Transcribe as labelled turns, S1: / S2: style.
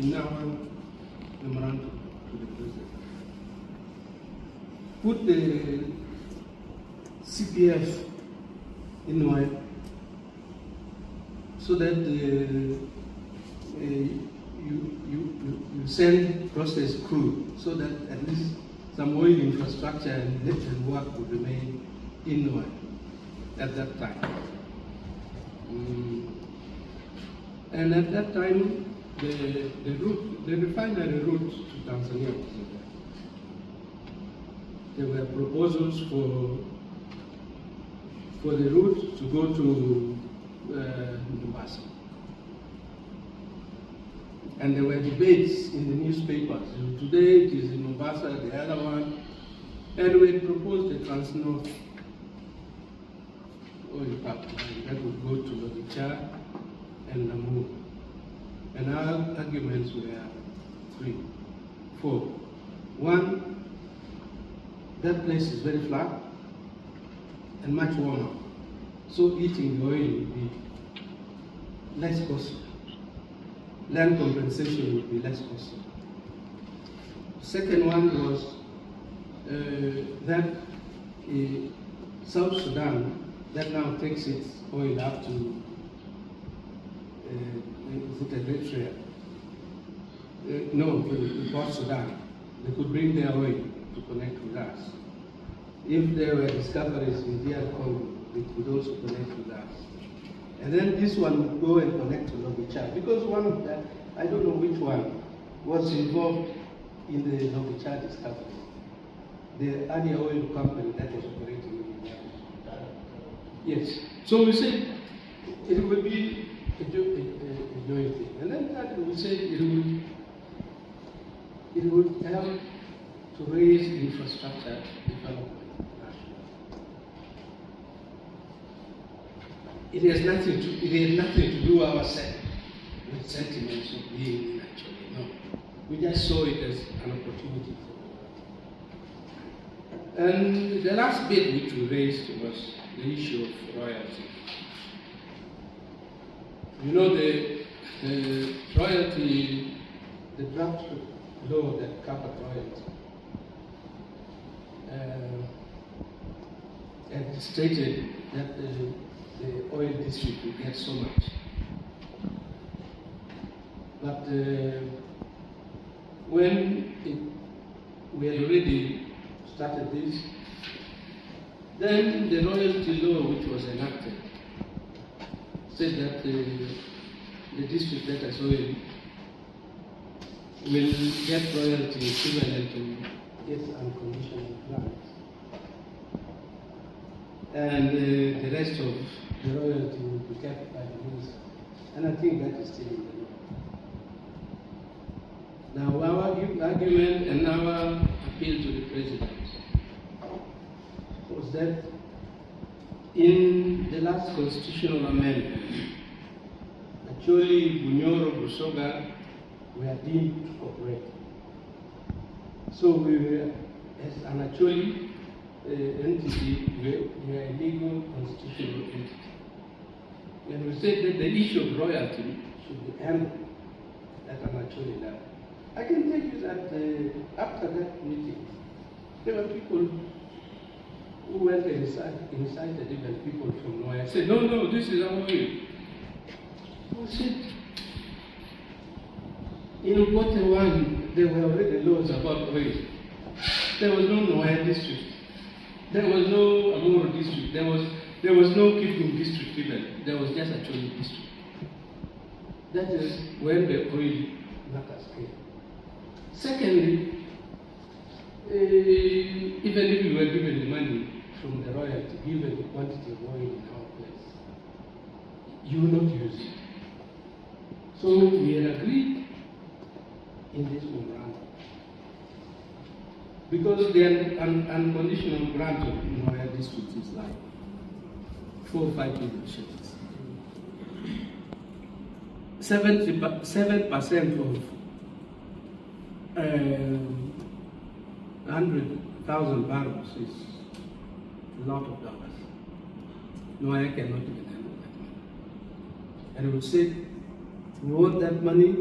S1: in our memorandum to the president. Put the CPF in one so that you send process crew so that at least some oil infrastructure and work would remain in one at that time. And at that time, the refinery route to Tanzania was there. There were proposals for the route to go to Mombasa. And there were debates in the newspapers. Today it is in Mombasa, the other one. And we proposed the Trans-North oil pipeline that would go to Lodicha and Lamu. And our arguments were 4. One, that place is very flat and much warmer. So eating the oil would be less costly. Land compensation would be less costly. Second one was that South Sudan, that now takes its oil up to Eritrea. No, to Port Sudan. They could bring their oil to connect with us. If there were discoveries in DR Congo, they could also connect with us. And then this one would go and connect to Logicha, because one of them, I don't know which one, was involved in the Logicha discovery. The Adi oil company that was operating in Uganda. Yes. So we said it would be a joint thing. And then that we said it would help to raise infrastructure development. It has nothing to do ourselves with sentiments of being in Acholi. No. We just saw it as an opportunity. And the last bit which we raised was the issue of royalty. You know, the royalty, the draft law that covered royalty, and stated that the oil district will get so much. But when we had already started this, then the royalty law which was enacted said that the district that has oil will get royalty equivalent to its unconditional grants. And the rest of the royalty will be kept by the minister. And I think that is still in the law. Now, our argument and our appeal to the president was that in the last constitutional amendment, Acholi, Banyoro, Basoga were deemed cooperative. So we were, as an Acholi entity, we were a legal constitutional entity. And we said that the issue of royalty should be handled at an Acholi level. I can tell you that after that meeting, there were people who went and incited even people from Noya. Said, no, this is our way. We said, in quarter one, there were already laws about oil. There was no Noya district. There was no Amuru district. There was no Kipung district even. There was just Acholi district. That is when the oil matters came. Secondly, even if we were given the money from the royalty, given the quantity of oil in our place, you will not use it. So we had agreed in this memorandum. Because the unconditional grant of Noya district is like 4 or 5 billion shillings. 7% of 100,000 barrels is a lot of dollars. Noya cannot even handle that money. And we said, we want that money